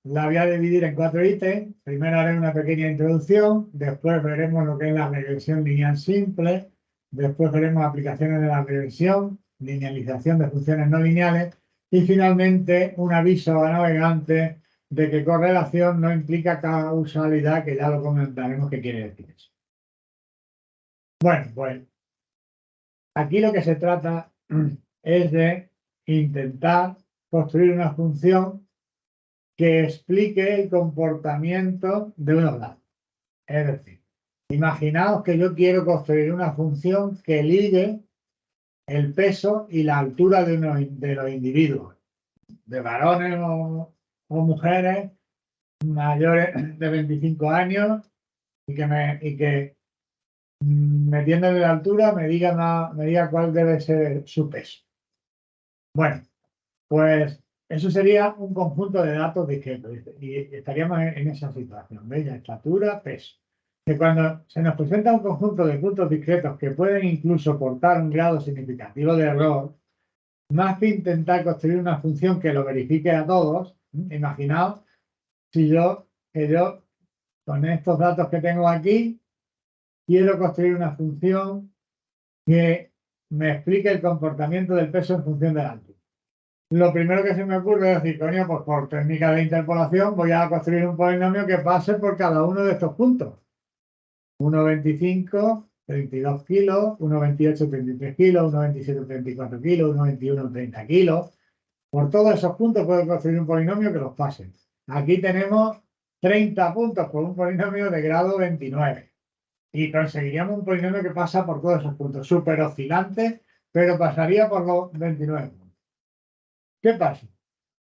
la voy a dividir en 4 ítems. Primero haré una pequeña introducción, después veremos lo que es la regresión lineal simple, después veremos aplicaciones de la regresión, linealización de funciones no lineales y finalmente un aviso a navegantes de que correlación no implica causalidad, que ya lo comentaremos qué quiere decir eso. Bueno, pues aquí lo que se trata es de intentar construir una función que explique el comportamiento de unos datos. Es decir, imaginaos que yo quiero construir una función que ligue el peso y la altura de los individuos, de varones o mujeres mayores de 25 años y que metiéndole la altura me diga cuál debe ser su peso. Bueno, pues eso sería un conjunto de datos discretos y estaríamos en esa situación, ¿veis? Estatura, peso. Que cuando se nos presenta un conjunto de puntos discretos que pueden incluso portar un grado significativo de error, más que intentar construir una función que lo verifique a todos, imaginaos si yo con estos datos que tengo aquí quiero construir una función que me explique el comportamiento del peso en función de la altura. Lo primero que se me ocurre es decir, coño, pues por técnica de interpolación voy a construir un polinomio que pase por cada uno de estos puntos. 1,25, 32 kilos, 1,28, 33 kilos, 1,27, 34 kilos, 1,21, 30 kilos. Por todos esos puntos puedo construir un polinomio que los pase. Aquí tenemos 30 puntos por un polinomio de grado 29. Y conseguiríamos un polinomio que pasa por todos esos puntos. Súper oscilante, pero pasaría por los 29. ¿Qué pasa?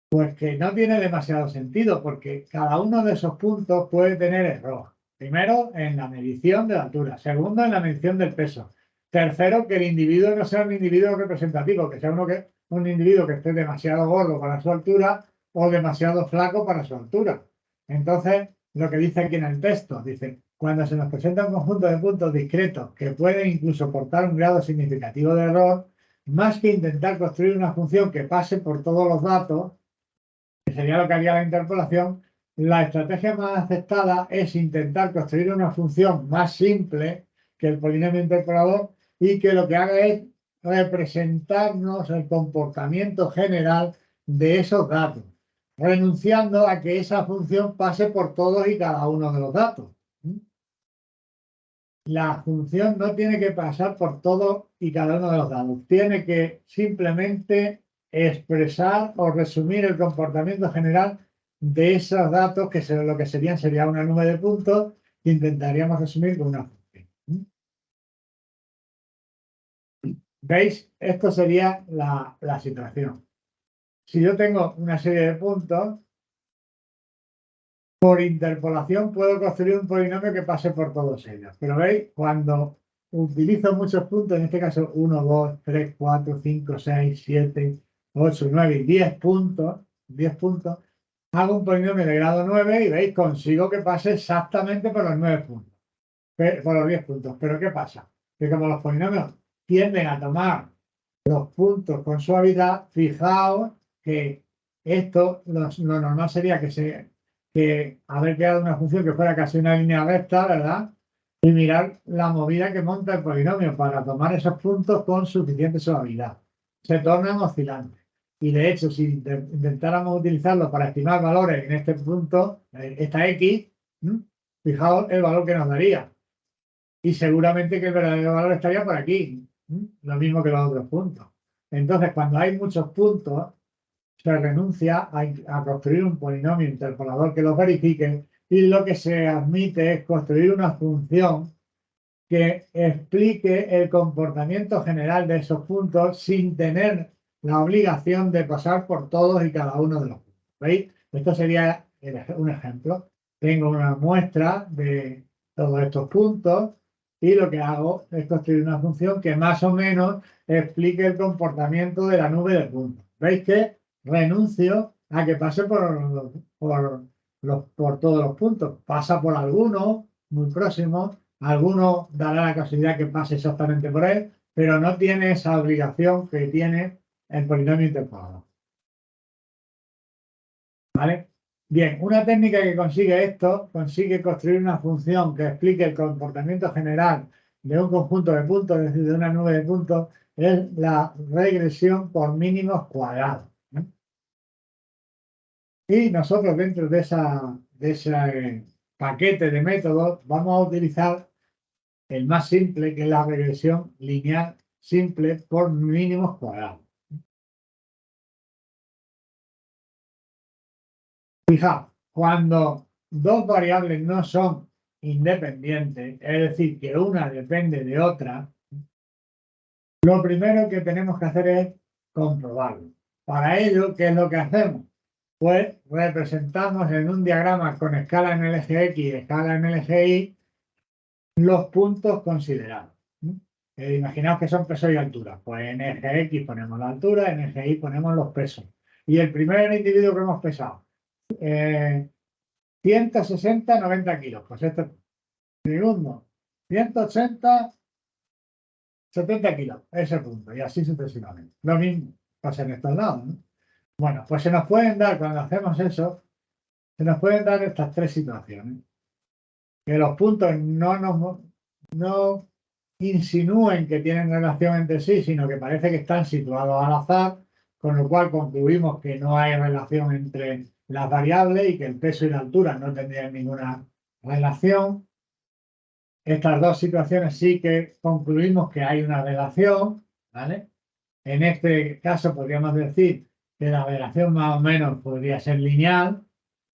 Pues que no tiene demasiado sentido, porque cada uno de esos puntos puede tener error. Primero, en la medición de la altura. Segundo, en la medición del peso. Tercero, que el individuo no sea un individuo representativo, que sea un individuo que esté demasiado gordo para su altura o demasiado flaco para su altura. Entonces, lo que dice aquí en el texto, dice, cuando se nos presenta un conjunto de puntos discretos que pueden incluso portar un grado significativo de error, más que intentar construir una función que pase por todos los datos, que sería lo que haría la interpolación, la estrategia más aceptada es intentar construir una función más simple que el polinomio interpolador y que lo que haga es representarnos el comportamiento general de esos datos, renunciando a que esa función pase por todos y cada uno de los datos. La función no tiene que pasar por todos y cada uno de los datos, tiene que simplemente expresar o resumir el comportamiento general de esos datos, que lo que sería una nube de puntos que intentaríamos resumir con una función. ¿Veis? Esto sería la situación. Si yo tengo una serie de puntos, por interpolación puedo construir un polinomio que pase por todos ellos. Pero veis, cuando utilizo muchos puntos, en este caso 1, 2, 3, 4, 5, 6, 7, 8, 9 y 10 puntos, hago un polinomio de grado 9 y veis, consigo que pase exactamente por los 9 puntos, por los 10 puntos. Pero ¿qué pasa? Que como los polinomios tienden a tomar los puntos con suavidad, fijaos que esto, lo normal sería que haber creado una función que fuera casi una línea recta, ¿verdad? Y mirar la movida que monta el polinomio para tomar esos puntos con suficiente suavidad. Se tornan oscilantes. Y de hecho, si intentáramos utilizarlo para estimar valores en este punto, esta X, fijaos el valor que nos daría. Y seguramente que el verdadero valor estaría por aquí, lo mismo que los otros puntos. Entonces, cuando hay muchos puntos, se renuncia a construir un polinomio interpolador que los verifique y lo que se admite es construir una función que explique el comportamiento general de esos puntos sin tener la obligación de pasar por todos y cada uno de los puntos. ¿Veis? Esto sería un ejemplo. Tengo una muestra de todos estos puntos y lo que hago es construir una función que más o menos explique el comportamiento de la nube de puntos. ¿Veis que renuncio a que pase por todos los puntos? Pasa por algunos muy próximos, algunos dará la casualidad que pase exactamente por él, pero no tiene esa obligación que tiene el polinomio interpolador. ¿Vale? Bien, una técnica que consigue esto, consigue construir una función que explique el comportamiento general de un conjunto de puntos, es decir, de una nube de puntos, es la regresión por mínimos cuadrados. Y nosotros dentro de ese paquete de métodos vamos a utilizar el más simple, que es la regresión lineal simple por mínimos cuadrados. Fijaos, cuando dos variables no son independientes, es decir, que una depende de otra, lo primero que tenemos que hacer es comprobarlo. Para ello, ¿qué es lo que hacemos? Pues representamos en un diagrama con escala en el eje X y escala en el eje Y los puntos considerados. Imaginaos que son peso y altura. Pues en eje X ponemos la altura, en eje Y ponemos los pesos. Y el primer individuo que hemos pesado, 160, 90 kilos. Pues este segundo, 180, 70 kilos. Ese punto. Y así sucesivamente. Lo mismo pasa en estos lados, ¿no? Bueno, pues se nos pueden dar, cuando hacemos eso, se nos pueden dar estas tres situaciones. Que los puntos no insinúen que tienen relación entre sí, sino que parece que están situados al azar, con lo cual concluimos que no hay relación entre las variables y que el peso y la altura no tendrían ninguna relación. Estas dos situaciones sí que concluimos que hay una relación, ¿vale? En este caso podríamos decir que la relación más o menos podría ser lineal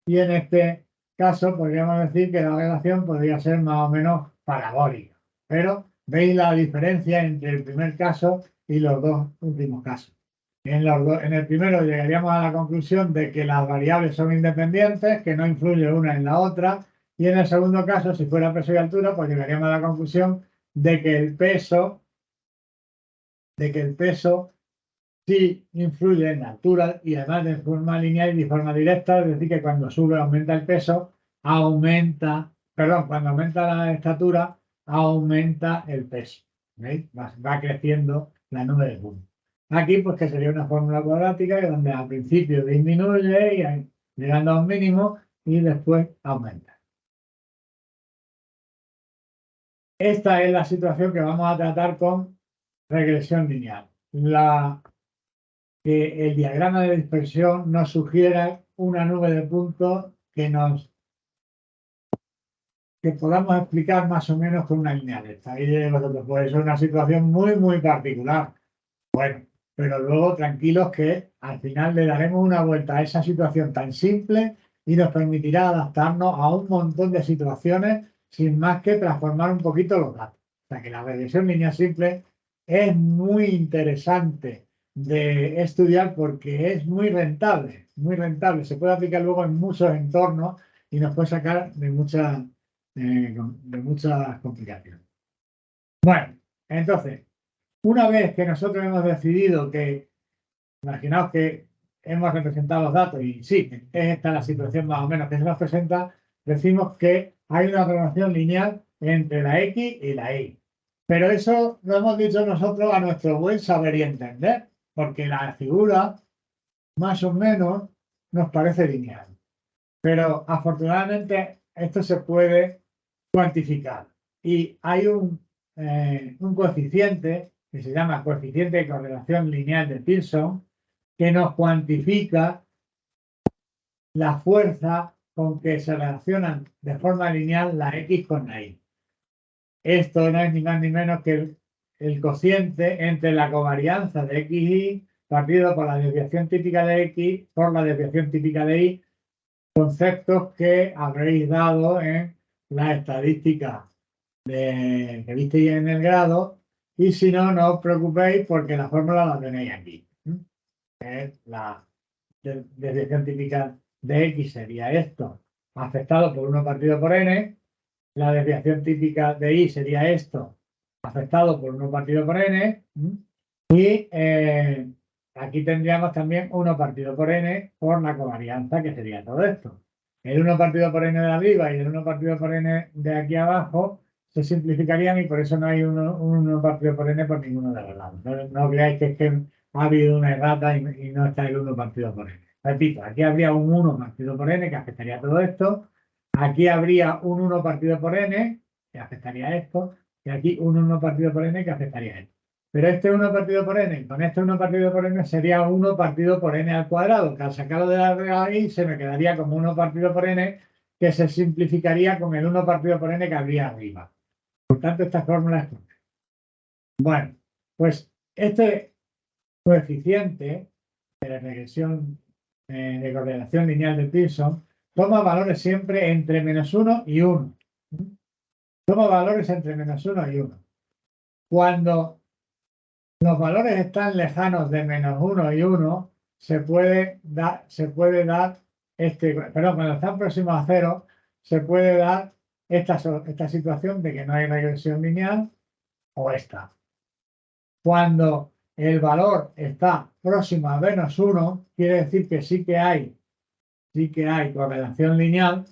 y en este caso podríamos decir que la relación podría ser más o menos parabólica. Pero veis la diferencia entre el primer caso y los dos últimos casos. En el primero llegaríamos a la conclusión de que las variables son independientes, que no influye una en la otra, y en el segundo caso, si fuera peso y altura, pues llegaríamos a la conclusión de que el peso sí influye en la altura y además de forma lineal y de forma directa, es decir, que cuando sube aumenta el peso, cuando aumenta la estatura, aumenta el peso. ¿Veis? Va creciendo la nube de puntos. Aquí, pues que sería una fórmula cuadrática donde al principio disminuye y llegando a un mínimo y después aumenta. Esta es la situación que vamos a tratar con regresión lineal. Que el diagrama de dispersión nos sugiera una nube de puntos que podamos explicar más o menos con una línea recta. Y vosotros, pues es una situación muy, muy particular. Bueno, pero luego tranquilos que al final le daremos una vuelta a esa situación tan simple y nos permitirá adaptarnos a un montón de situaciones sin más que transformar un poquito los datos. O sea que la regresión lineal simple es muy interesante de estudiar porque es muy rentable, muy rentable. Se puede aplicar luego en muchos entornos y nos puede sacar de muchas complicaciones. Bueno, entonces, una vez que nosotros hemos decidido imaginaos que hemos representado los datos y sí, es esta la situación más o menos que se nos presenta, decimos que hay una relación lineal entre la X y la Y. Pero eso lo hemos dicho nosotros a nuestro buen saber y entender, porque la figura más o menos nos parece lineal. Pero afortunadamente esto se puede cuantificar y hay un coeficiente que se llama coeficiente de correlación lineal de Pearson que nos cuantifica la fuerza con que se relacionan de forma lineal la X con la Y. Esto no es ni más ni menos que el cociente entre la covarianza de X y Y partido por la desviación típica de X por la desviación típica de Y, conceptos que habréis dado en la estadística que visteis en el grado, y si no, no os preocupéis porque la fórmula la tenéis aquí. Es la desviación típica de X sería esto, afectado por 1 partido por N. La desviación típica de Y sería esto, afectado por 1 partido por N. Y aquí tendríamos también 1 partido por N por la covarianza, que sería todo esto. El 1 partido por N de arriba y el 1 partido por N de aquí abajo se simplificarían y por eso no hay 1 partido por N por ninguno de los lados. No creáis que es que ha habido una errata y no está el 1 partido por N. Repito, aquí habría un 1 partido por n que afectaría a todo esto. Aquí habría un 1 partido por n que afectaría a esto. Y aquí un 1 partido por n que afectaría a esto. Pero este 1 partido por n con este 1 partido por n sería 1 partido por n al cuadrado, que al sacarlo de la raíz se me quedaría como 1 partido por n, que se simplificaría con el 1 partido por n que habría arriba. Por tanto, esta fórmula es correcta. Bueno, pues este coeficiente de la regresión de correlación lineal de Pearson toma valores siempre entre -1 y 1. Toma valores entre -1 y 1. Cuando los valores están lejanos de -1 y 1, se puede dar cuando están próximos a 0, se puede dar esta situación de que no hay regresión lineal o esta. Cuando el valor está próximo a -1, quiere decir que sí que hay correlación lineal,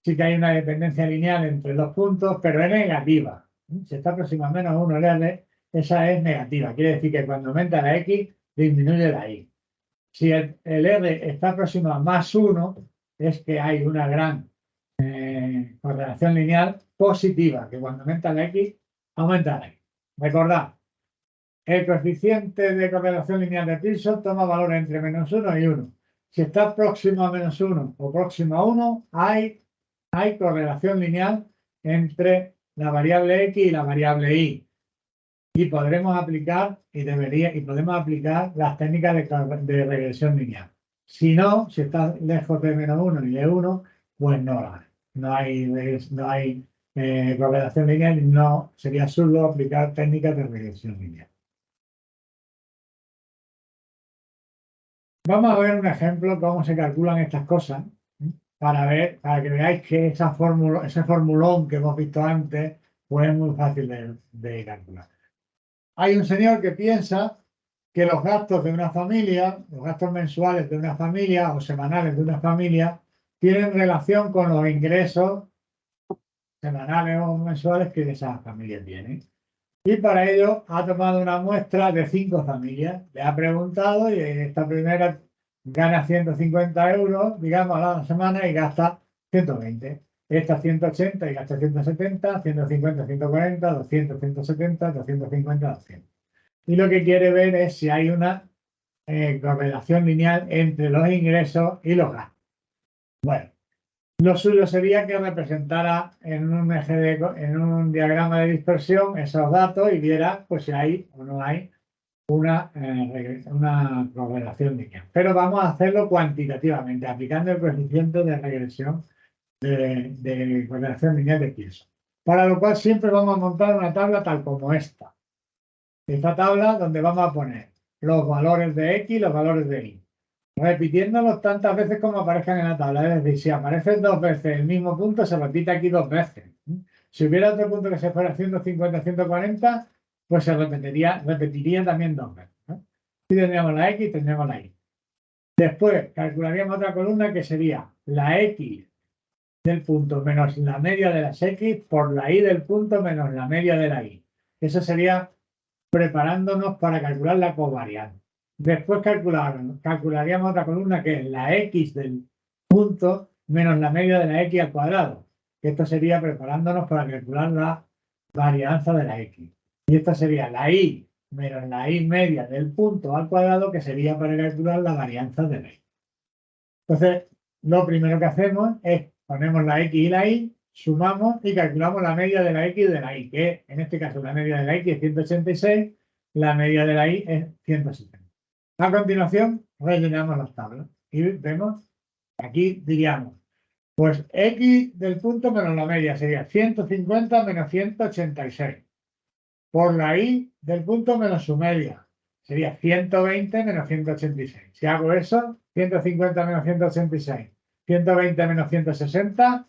sí que hay una dependencia lineal entre los puntos, pero es negativa. Si está próximo a -1 el R, esa es negativa. Quiere decir que cuando aumenta la X, disminuye la Y. Si el R está próximo a +1, es que hay una gran correlación lineal positiva, que cuando aumenta la X, aumenta la Y. Recordad, el coeficiente de correlación lineal de Pearson toma valores entre -1 y 1. Si está próximo a -1 o próximo a 1, hay correlación lineal entre la variable X y la variable Y. Y podremos aplicar podemos aplicar las técnicas de regresión lineal. Si no, si está lejos de -1 y de 1, pues no hay correlación lineal y no sería absurdo aplicar técnicas de regresión lineal. Vamos a ver un ejemplo de cómo se calculan estas cosas, para que veáis que ese formulón que hemos visto antes, pues es muy fácil de calcular. Hay un señor que piensa que los gastos de una familia, los gastos mensuales de una familia o semanales de una familia, tienen relación con los ingresos semanales o mensuales que esa familia tiene. Y para ello ha tomado una muestra de 5 familias. Le ha preguntado y esta primera gana 150 euros, digamos, a la semana y gasta 120. Esta 180 y gasta 170, 150, 140, 200, 170, 250, 200. Y lo que quiere ver es si hay una correlación lineal entre los ingresos y los gastos. Bueno, lo suyo sería que representara en un diagrama de dispersión esos datos y viera pues si hay o no hay una correlación lineal. Pero vamos a hacerlo cuantitativamente, aplicando el coeficiente de regresión de correlación lineal de Pearson. Para lo cual siempre vamos a montar una tabla tal como esta. Esta tabla donde vamos a poner los valores de X y los valores de Y, repitiéndolos tantas veces como aparezcan en la tabla. Es decir, si aparece 2 veces el mismo punto, se repite aquí 2 veces. Si hubiera otro punto que se fuera 150, 140, pues se repetiría también 2 veces. Aquí tendríamos la X y tendríamos la Y. Después calcularíamos otra columna que sería la X del punto menos la media de las X por la Y del punto menos la media de la Y. Eso sería preparándonos para calcular la covarianza. Después calcularíamos otra columna que es la X del punto menos la media de la X al cuadrado. Esto sería preparándonos para calcular la varianza de la X. Y esta sería la Y menos la Y media del punto al cuadrado, que sería para calcular la varianza de la Y. Entonces, lo primero que hacemos es ponemos la X y la Y, sumamos y calculamos la media de la X y de la Y, que en este caso la media de la X es 186, la media de la Y es 170. A continuación, rellenamos las tablas y vemos, aquí diríamos, pues X del punto menos la media sería 150 menos 186. Por la Y del punto menos su media sería 120 menos 186. Si hago eso, 150 menos 186, 120 menos 160,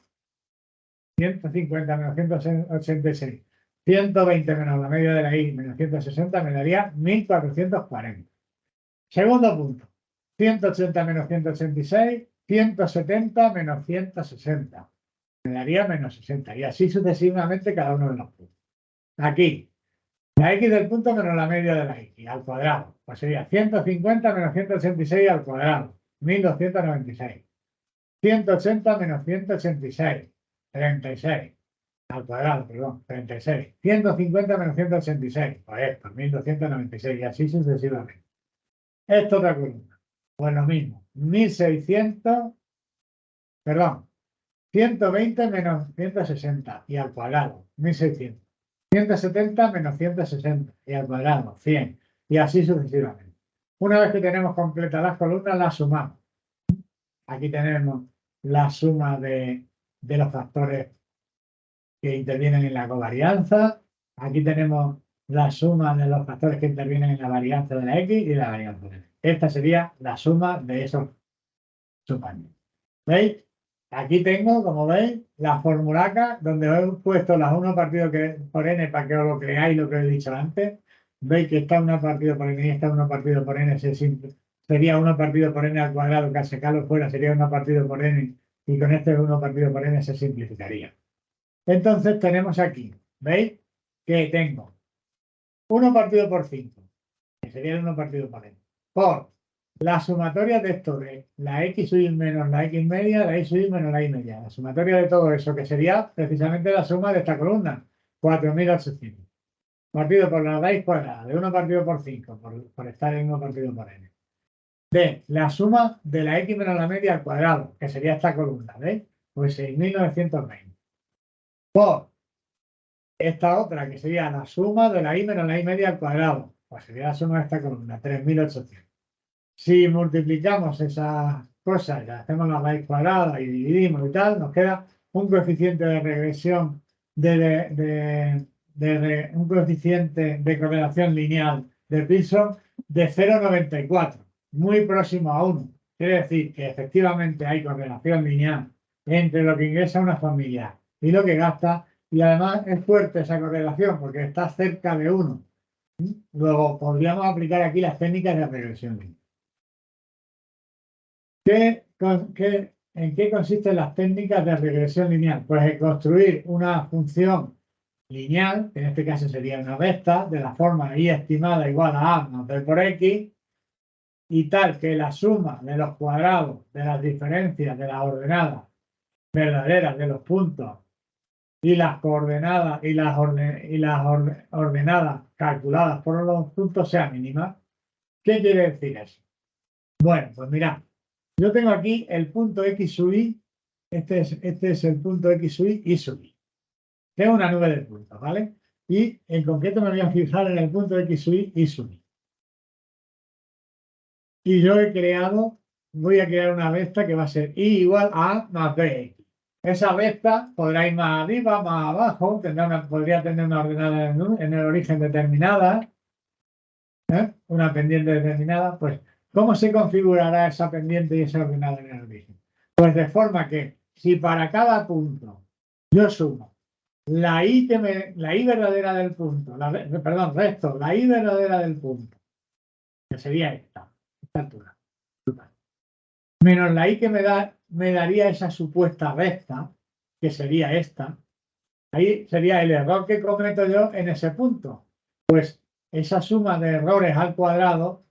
150 menos 186, 120 menos la media de la Y menos 160 me daría 1440. Segundo punto, 180 menos 186, 170 menos 160. Me daría menos 60. Y así sucesivamente cada uno de los puntos. Aquí, la X del punto menos la media de la X al cuadrado. Pues sería 150 menos 186 al cuadrado, 1296. 180 menos 186, 36 al cuadrado, perdón, 36. 150 menos 186, pues esto, 1296 y así sucesivamente. Esto otra columna. Pues lo mismo, 1600, perdón, 120 menos 160 y al cuadrado, 1600. 170 menos 160 y al cuadrado, 100. Y así sucesivamente. Una vez que tenemos completas las columnas, las sumamos. Aquí tenemos la suma de los factores que intervienen en la covarianza. Aquí tenemos la suma de los factores que intervienen en la varianza de la X y la varianza de la Y. Esta sería la suma de esos sumatorios. ¿Veis? Aquí tengo, como veis, la formulaca donde os he puesto las 1 partido por n para que os lo creáis lo que os he dicho antes. Veis que está 1 partido por n y está 1 partido por n sería 1 partido por n al cuadrado, que al sacarlo fuera sería 1 partido por n y con este 1 partido por n se simplificaría. Entonces tenemos aquí, ¿veis? Que tengo 1 partido por 5, que sería el 1 partido por n, por la sumatoria de esto de la x menos la x media, la y menos la y media. La sumatoria de todo eso, que sería precisamente la suma de esta columna, 4800. Partido por la raíz cuadrada, de 1 partido por 5, por estar en 1 partido por n. De la suma de la x menos la media al cuadrado, que sería esta columna, ¿veis? Pues 6920. Por esta otra, que sería la suma de la y menos la y media al cuadrado, pues sería la suma de esta columna, 3800. Si multiplicamos esas cosas, ya hacemos la raíz cuadrada y dividimos y tal, nos queda un coeficiente de regresión, un coeficiente de correlación lineal de Pearson de 0,94, muy próximo a 1. Quiere decir que efectivamente hay correlación lineal entre lo que ingresa una familia y lo que gasta, y además es fuerte esa correlación porque está cerca de 1. Luego podríamos aplicar aquí las técnicas de regresión lineal. ¿En qué consisten las técnicas de regresión lineal? Pues en construir una función lineal, que en este caso sería una recta, de la forma y estimada igual a a más b por x, y tal que la suma de los cuadrados de las diferencias de las ordenadas verdaderas de los puntos y las coordenadas y las ordenadas calculadas por los puntos sea mínima. ¿Qué quiere decir eso? Bueno, pues mirad. Yo tengo aquí el punto X sub Y, este es el punto X sub Y sub Y. Tengo una nube de puntos, ¿vale? Y en concreto me voy a fijar en el punto X sub Y sub Y. Y yo voy a crear una recta que va a ser Y igual a A más BX. Esa recta podrá ir más arriba, más abajo, podría tener una ordenada en el origen determinada, una pendiente determinada, pues ¿cómo se configurará esa pendiente y esa ordenada en el origen? Pues de forma que si para cada punto yo sumo la y verdadera del punto, resto la y verdadera del punto, que sería esta altura, menos la y que me daría esa supuesta recta, que sería esta, ahí sería el error que cometo yo en ese punto. Pues esa suma de errores al cuadrado,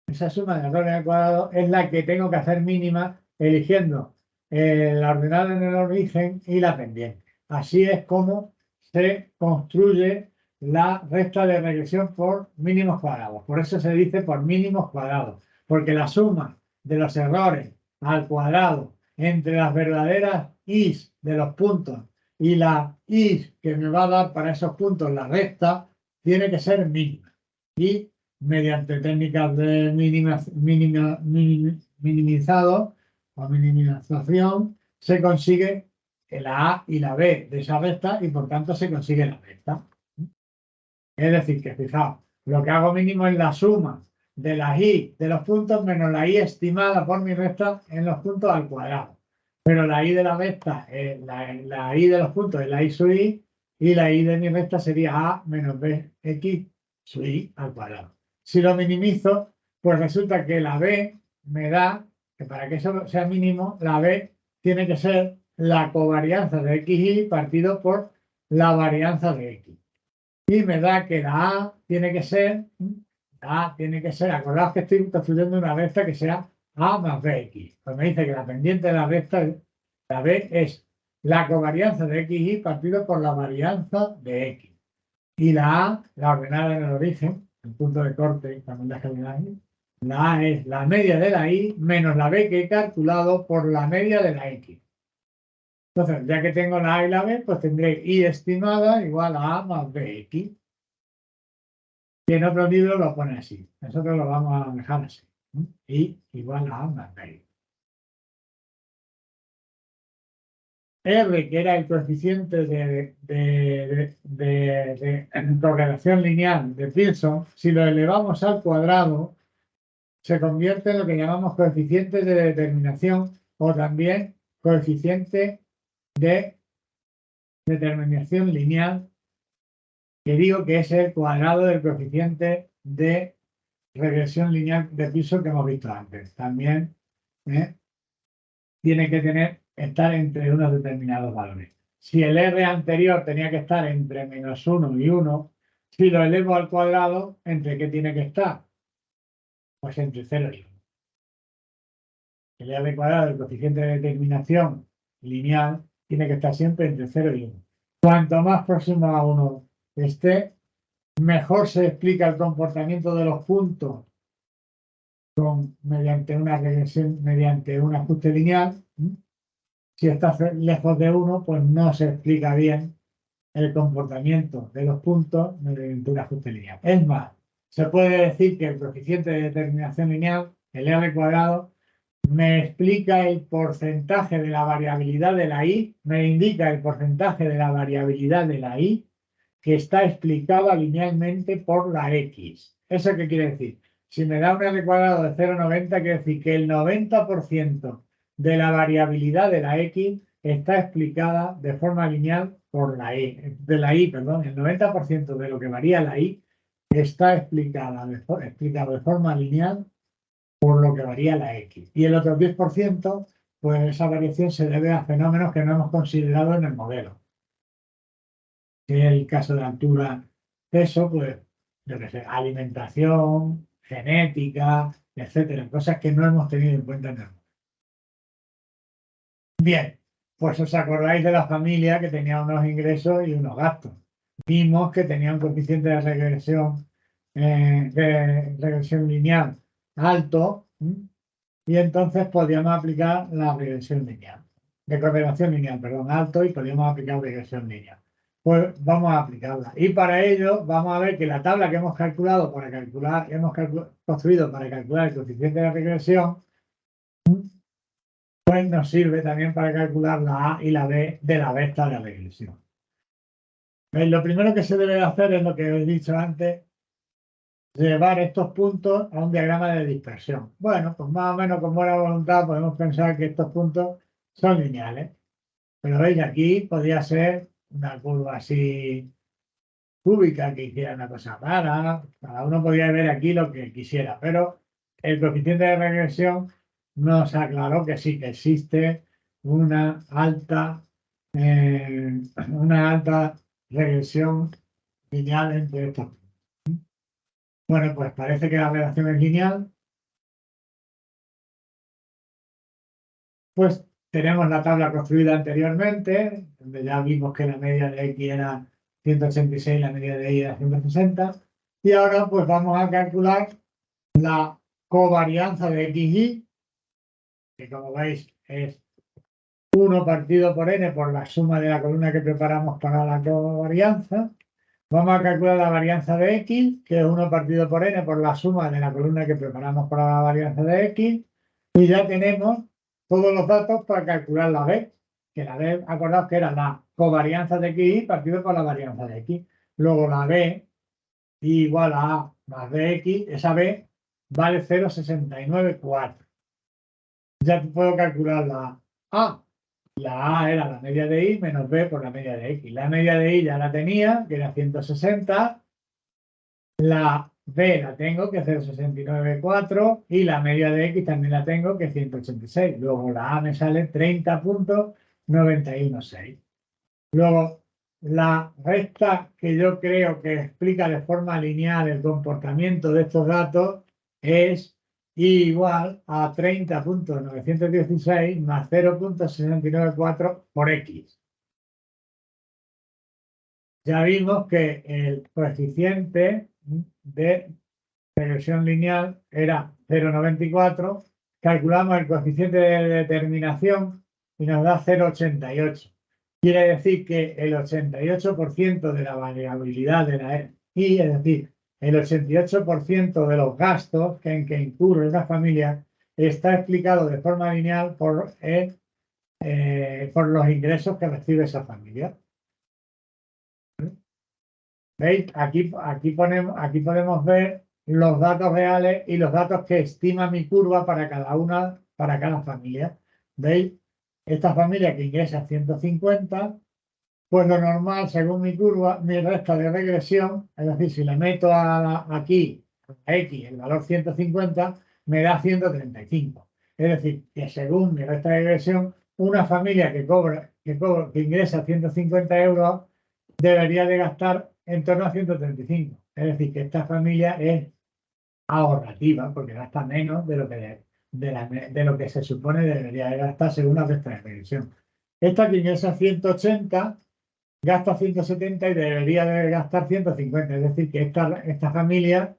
es la que tengo que hacer mínima eligiendo la ordenada en el origen y la pendiente. Así es como se construye la recta de regresión por mínimos cuadrados. Por eso se dice por mínimos cuadrados, porque la suma de los errores al cuadrado entre las verdaderas is de los puntos y la is que me va a dar para esos puntos la recta tiene que ser mínima. Y mediante técnicas de minimizado o minimización se consigue la A y la B de esa recta y por tanto se consigue la recta. Es decir, que fijaos, lo que hago mínimo es la suma de las y de los puntos menos la y estimada por mi recta en los puntos al cuadrado. Pero la y de la recta, la y de los puntos es la y sub y la y de mi recta sería a menos bx sub y al cuadrado. Si lo minimizo, pues resulta que la b me da, que para que eso sea mínimo, la b tiene que ser la covarianza de xy partido por la varianza de x. Y me da que la A tiene que ser A tiene que ser, acordaos que estoy construyendo una recta que sea A más BX. Pues me dice que la pendiente de la recta, la B, es la covarianza de XY partido por la varianza de X. Y la A, la ordenada en el origen, el punto de corte, también la ahí. La A es la media de la Y menos la B que he calculado por la media de la X. Entonces, ya que tengo la A y la B, pues tendré Y estimada igual a A más BX. Y en otro libro lo pone así. Nosotros lo vamos a dejar así. Y igual a A más BX. R, que era el coeficiente de correlación lineal de Pearson, si lo elevamos al cuadrado, se convierte en lo que llamamos coeficiente de determinación o también coeficiente de determinación lineal, que digo que es el cuadrado del coeficiente de regresión lineal de Pearson que hemos visto antes. También tiene que estar entre unos determinados valores. Si el R anterior tenía que estar entre -1 y 1, si lo elevo al cuadrado, ¿entre qué tiene que estar? Pues entre 0 y 1. El R cuadrado del coeficiente de determinación lineal tiene que estar siempre entre 0 y 1. Cuanto más próximo a 1 esté, mejor se explica el comportamiento de los puntos mediante una regresión, mediante un ajuste lineal. Si está lejos de 1, pues no se explica bien el comportamiento de los puntos mediante un ajuste lineal. Es más, se puede decir que el coeficiente de determinación lineal, el R cuadrado, me explica el porcentaje de la variabilidad de la Y, me indica el porcentaje de la variabilidad de la Y que está explicada linealmente por la X. ¿Eso qué quiere decir? Si me da un R cuadrado de 0,90, quiere decir que el 90% de la variabilidad de la X está explicada de forma lineal por la Y, perdón, el 90% de lo que varía la Y está explicado de forma lineal por lo que varía la X. Y el otro 10%, pues esa variación se debe a fenómenos que no hemos considerado en el modelo. Que es el caso de altura, peso, pues, yo qué sé, alimentación, genética, etcétera, cosas que no hemos tenido en cuenta en el modelo. Bien, pues os acordáis de la familia que tenía unos ingresos y unos gastos. Vimos que tenía un coeficiente de regresión lineal alto, y entonces podíamos aplicar la regresión lineal, de correlación lineal, perdón, alto, y podíamos aplicar regresión lineal. Pues vamos a aplicarla. Y para ello vamos a ver que la tabla que hemos calculado para calcular, construido para calcular el coeficiente de regresión, pues nos sirve también para calcular la A y la B de la recta de regresión. Lo primero que se debe hacer es lo que os he dicho antes, llevar estos puntos a un diagrama de dispersión. Bueno, pues más o menos con buena voluntad podemos pensar que estos puntos son lineales. Pero veis, aquí podría ser una curva así cúbica que hiciera una cosa rara. Cada uno podría ver aquí lo que quisiera, pero el coeficiente de regresión nos aclaró que sí, que existe una alta regresión lineal entre estos. Bueno, pues parece que la relación es lineal. Pues tenemos la tabla construida anteriormente, donde ya vimos que la media de X era 186, la media de Y era 160. Y ahora pues vamos a calcular la covarianza de XY, que como veis es 1 partido por n por la suma de la columna que preparamos para la covarianza. Vamos a calcular la varianza de X, que es 1 partido por n por la suma de la columna que preparamos para la varianza de X. Y ya tenemos todos los datos para calcular la B, que la B, acordaos que era la covarianza de X partido por la varianza de X. Luego la B igual a A más BX, esa B vale 0,694. Ya puedo calcular la A. La A era la media de Y menos B por la media de X. La media de Y ya la tenía, que era 160. La B la tengo, que es 0,694. Y la media de X también la tengo, que es 186. Luego la A me sale 30,916. Luego la recta que yo creo que explica de forma lineal el comportamiento de estos datos es I igual a 30.916 más 0.694 por X. Ya vimos que el coeficiente de regresión lineal era 0,94. Calculamos el coeficiente de determinación y nos da 0,88. Quiere decir que el 88% de la variabilidad de la I, es decir, el 88% de los gastos que incurre una familia, está explicado de forma lineal por los ingresos que recibe esa familia. ¿Veis? Aquí podemos ver los datos reales y los datos que estima mi curva para cada familia. ¿Veis? Esta familia que ingresa 150, pues lo normal, según mi curva, mi recta de regresión, es decir, si le meto aquí a X el valor 150, me da 135. Es decir, que según mi recta de regresión, una familia que ingresa 150 euros debería de gastar en torno a 135. Es decir, que esta familia es ahorrativa porque gasta menos de lo que se supone debería de gastar según la recta de regresión. Esta que ingresa 180 gasta 170 y debería de gastar 150. Es decir, que esta familia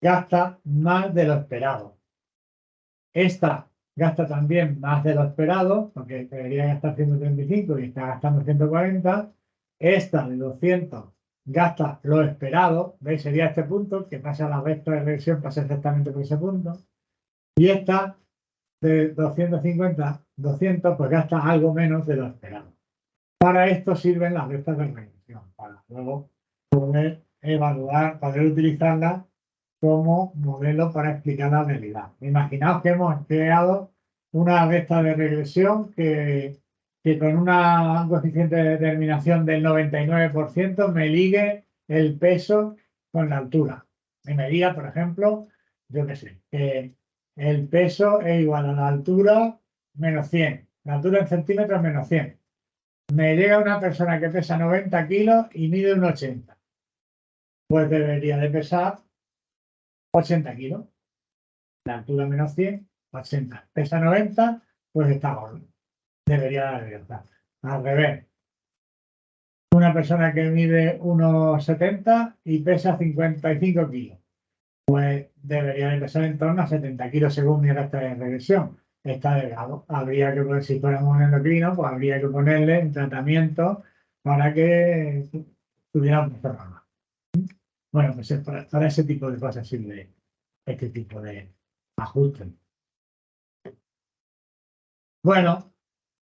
gasta más de lo esperado. Esta gasta también más de lo esperado, porque debería gastar 135 y está gastando 140. Esta de 200 gasta lo esperado, ¿veis? Sería este punto, que pasa a la recta de regresión, pasa exactamente por ese punto. Y esta de 250, 200, pues gasta algo menos de lo esperado. Para esto sirven las rectas de regresión, para luego poder evaluar, poder utilizarlas como modelo para explicar la realidad. Imaginaos que hemos creado una recta de regresión que con un coeficiente de determinación del 99% me ligue el peso con la altura. Y me diga, por ejemplo, yo qué sé, que el peso es igual a la altura menos 100. La altura en centímetros menos 100. Me llega una persona que pesa 90 kilos y mide un 80. Pues debería de pesar 80 kilos. La altura menos 100, 80. Pesa 90, pues está gordo. Debería de estar. Al revés. Una persona que mide unos 70 y pesa 55 kilos. Pues debería de pesar en torno a 70 kilos según mi recta de regresión. Está delgado. Habría que poner, si fuéramos un endocrino, pues habría que ponerle un tratamiento para que tuviera un peso normal. Bueno, pues para ese tipo de cosas sirve este tipo de ajuste. Bueno,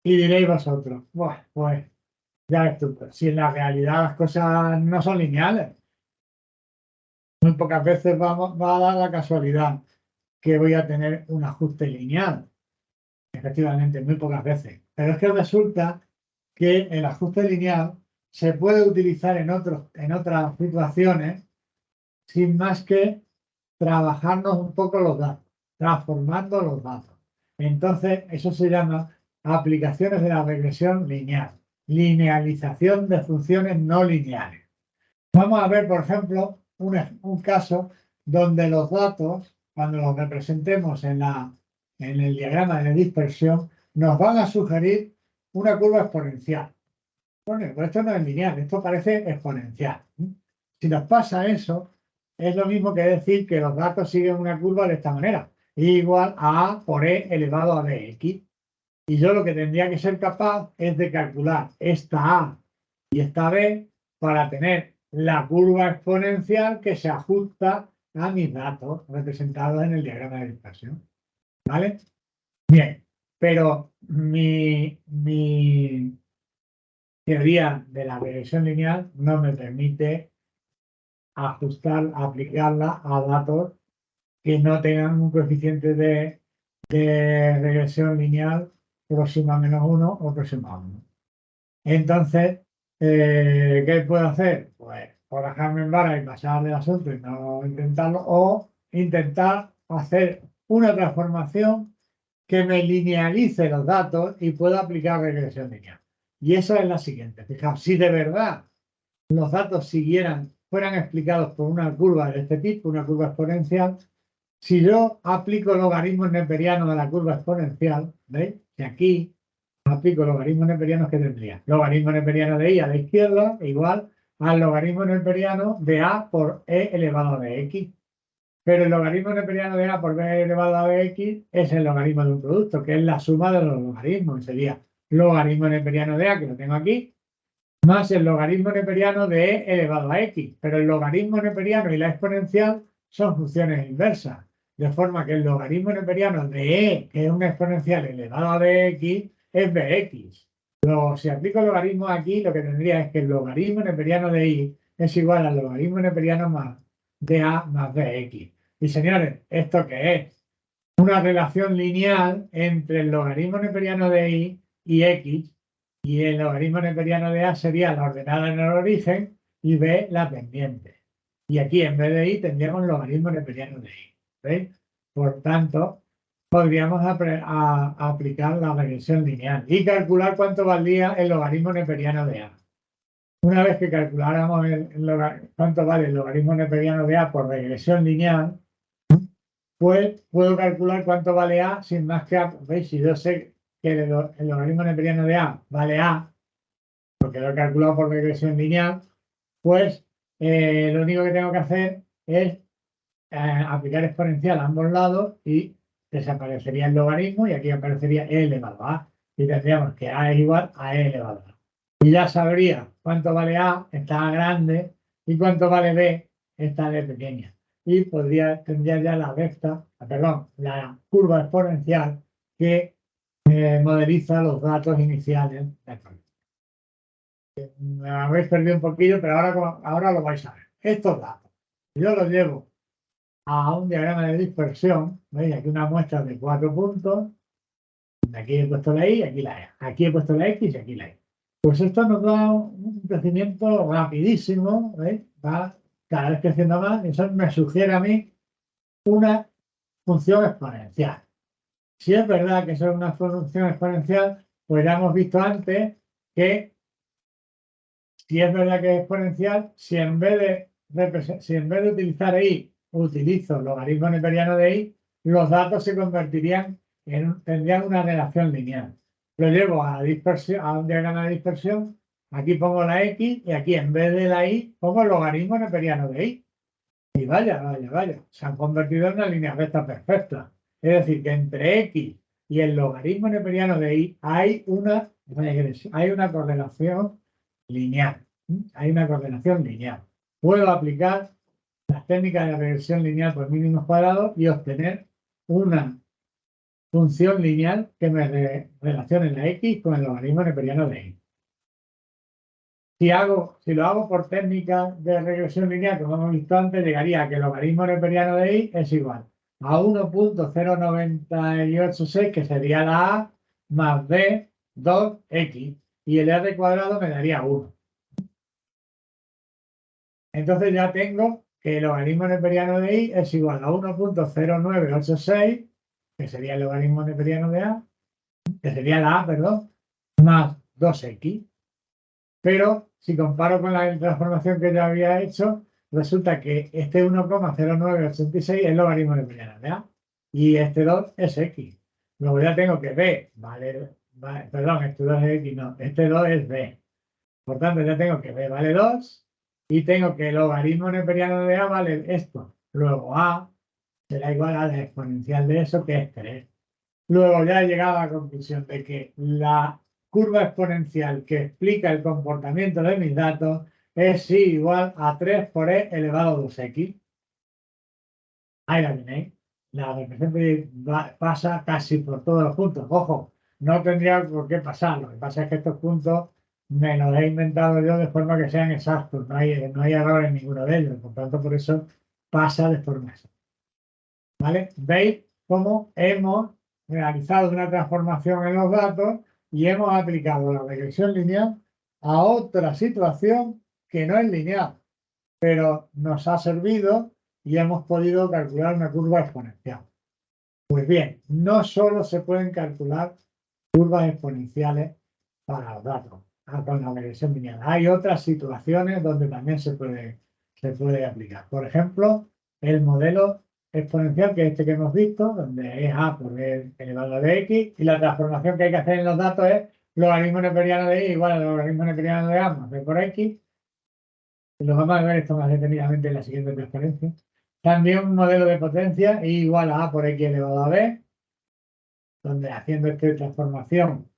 y diréis vosotros, bueno, pues ya ves tú, si en la realidad las cosas no son lineales, muy pocas veces va a dar la casualidad que voy a tener un ajuste lineal. Efectivamente, muy pocas veces. Pero es que resulta que el ajuste lineal se puede utilizar en otras situaciones sin más que trabajarnos un poco los datos, transformando los datos. Entonces, eso se llama aplicaciones de la regresión lineal, linealización de funciones no lineales. Vamos a ver, por ejemplo, un caso donde los datos, cuando los representemos en el diagrama de dispersión, nos van a sugerir una curva exponencial. Bueno, pero esto no es lineal, esto parece exponencial. Si nos pasa eso, es lo mismo que decir que los datos siguen una curva de esta manera, igual a A por E elevado a bx. Y yo lo que tendría que ser capaz es de calcular esta A y esta B para tener la curva exponencial que se ajusta a mis datos representados en el diagrama de dispersión. ¿Vale? Bien, pero mi teoría de la regresión lineal no me permite aplicarla a datos que no tengan un coeficiente de regresión lineal próximo a -1 o próximo a 1. Entonces, ¿qué puedo hacer? Pues o dejarme en vara y pasar del asunto y no intentarlo, o intentar hacer una transformación que me linealice los datos y pueda aplicar regresión lineal. Y esa es la siguiente. Fijaos, si de verdad los datos fueran explicados por una curva de este tipo, una curva exponencial, si yo aplico logaritmos neperianos a la curva exponencial, ¿veis? Y aquí aplico logaritmos neperianos, que tendría logaritmo neperiano de y a la izquierda igual al logaritmo neperiano de a por e elevado a bx. Pero el logaritmo neperiano de a por b elevado a bx es el logaritmo de un producto, que es la suma de los logaritmos. Sería logaritmo neperiano de a, que lo tengo aquí, más el logaritmo neperiano de e elevado a x. Pero el logaritmo neperiano y la exponencial son funciones inversas. De forma que el logaritmo neperiano de e, que es una exponencial elevado a bx, es bx. Luego, si aplico logaritmo aquí, lo que tendría es que el logaritmo neperiano de y es igual al logaritmo neperiano más de a más bx. Y señores, ¿esto qué es? Una relación lineal entre el logaritmo neperiano de y x, y el logaritmo neperiano de a sería la ordenada en el origen y b la pendiente. Y aquí en vez de y tendríamos logaritmo neperiano de y. ¿Veis? Por tanto, podríamos aplicar la regresión lineal y calcular cuánto valdría el logaritmo neperiano de a. Una vez que calculáramos cuánto vale el logaritmo neperiano de a por regresión lineal, pues puedo calcular cuánto vale a sin más que a. ¿Veis? Si yo sé que el logaritmo neperiano de a vale a, porque lo he calculado por regresión lineal, pues lo único que tengo que hacer es aplicar exponencial a ambos lados y desaparecería el logaritmo y aquí aparecería e elevado a a. Y tendríamos que a es igual a e elevado a a. Y ya sabría cuánto vale a, está grande, y cuánto vale b, está de pequeña. Y tendría ya la curva exponencial que modeliza los datos iniciales del proyecto. Me habéis perdido un poquillo, pero ahora lo vais a ver. Estos datos, yo los llevo a un diagrama de dispersión. ¿Veis? Aquí una muestra de 4 puntos. Aquí he puesto la y, aquí la e. Aquí he puesto la x y aquí la y. Pues esto nos da un crecimiento rapidísimo. ¿Veis? Va cada vez creciendo más. Y eso me sugiere a mí una función exponencial. Si es verdad que eso es una función exponencial, pues ya hemos visto antes que si es verdad que es exponencial, si en vez de utilizar y utilizo logaritmo neperiano de y, los datos se convertirían tendrían una relación lineal. Lo llevo a un diagrama de dispersión, aquí pongo la x y aquí en vez de la y pongo el logaritmo neperiano de y. Y vaya, se han convertido en una línea recta perfecta. Es decir, que entre x y el logaritmo neperiano de y hay una correlación lineal. Hay una correlación lineal. Puedo aplicar las técnicas de regresión lineal por mínimos cuadrados y obtener una función lineal que me relacione la x con el logaritmo neperiano de y. Si lo hago por técnica de regresión lineal, como hemos visto antes, llegaría a que el logaritmo neperiano de y es igual a 1.0986, que sería la a, más b, 2x, y el r cuadrado me daría 1. Entonces ya tengo que el logaritmo neperiano de y es igual a 1.0986, que sería el logaritmo neperiano de a, que sería la a, perdón, más 2x. Pero si comparo con la transformación que ya había hecho, resulta que este 1,0986 es el logaritmo neperiano de a y este 2 es x. Luego ya tengo que b, perdón, este 2 es x, no, este 2 es b. Por tanto, ya tengo que b vale 2 y tengo que el logaritmo neperiano de a vale esto. Luego a será igual a la exponencial de eso, que es 3. Luego ya he llegado a la conclusión de que la curva exponencial que explica el comportamiento de mis datos es sí igual a 3 por e elevado a 2x. Ahí la tenéis. La representación pasa casi por todos los puntos. Ojo, no tendría por qué pasar. Lo que pasa es que estos puntos me los he inventado yo de forma que sean exactos. No hay error en ninguno de ellos. Por tanto, por eso pasa de forma exacta. ¿Vale? ¿Veis cómo hemos realizado una transformación en los datos y hemos aplicado la regresión lineal a otra situación que no es lineal, pero nos ha servido y hemos podido calcular una curva exponencial? Pues bien, no solo se pueden calcular curvas exponenciales para los datos, con la regresión lineal. Hay otras situaciones donde también se puede aplicar. Por ejemplo, el modelo exponencial, que es este que hemos visto, donde es a por b elevado a dx, y la transformación que hay que hacer en los datos es logaritmo neperiano de y igual al logaritmo neperiano de a más b por x. Lo vamos a ver esto más detenidamente en la siguiente transparencia. También un modelo de potencia y igual a por x elevado a b, donde haciendo esta transformación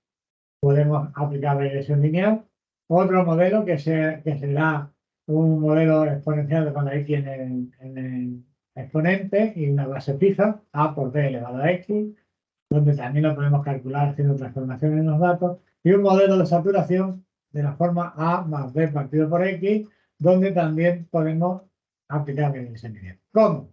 podemos aplicar regresión lineal. Otro modelo que será un modelo exponencial con la x en el exponente y una base fija, a por b elevado a x, donde también lo podemos calcular haciendo transformaciones en los datos. Y un modelo de saturación de la forma a más b partido por x, donde también podemos aplicar regresión lineal. ¿Cómo?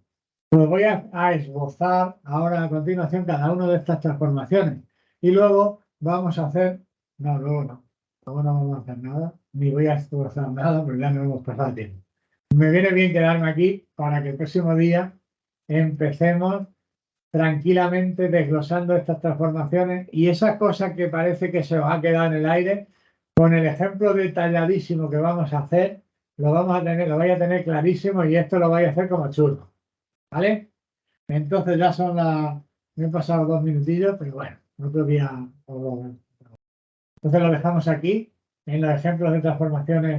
Pues voy a esbozar ahora a continuación cada una de estas transformaciones. Y luego vamos a hacer... No, luego no. Luego no vamos a hacer nada. Ni voy a esbozar nada porque ya no hemos pasado tiempo. Me viene bien quedarme aquí para que el próximo día empecemos tranquilamente desglosando estas transformaciones y esas cosas que parece que se os ha quedado en el aire, con el ejemplo detalladísimo que vamos a hacer, lo vais a tener clarísimo y esto lo vais a hacer como chulo. ¿Vale? Entonces ya me he pasado 2 minutillos, pero bueno, otro día os lo... Entonces lo dejamos aquí en los ejemplos de transformaciones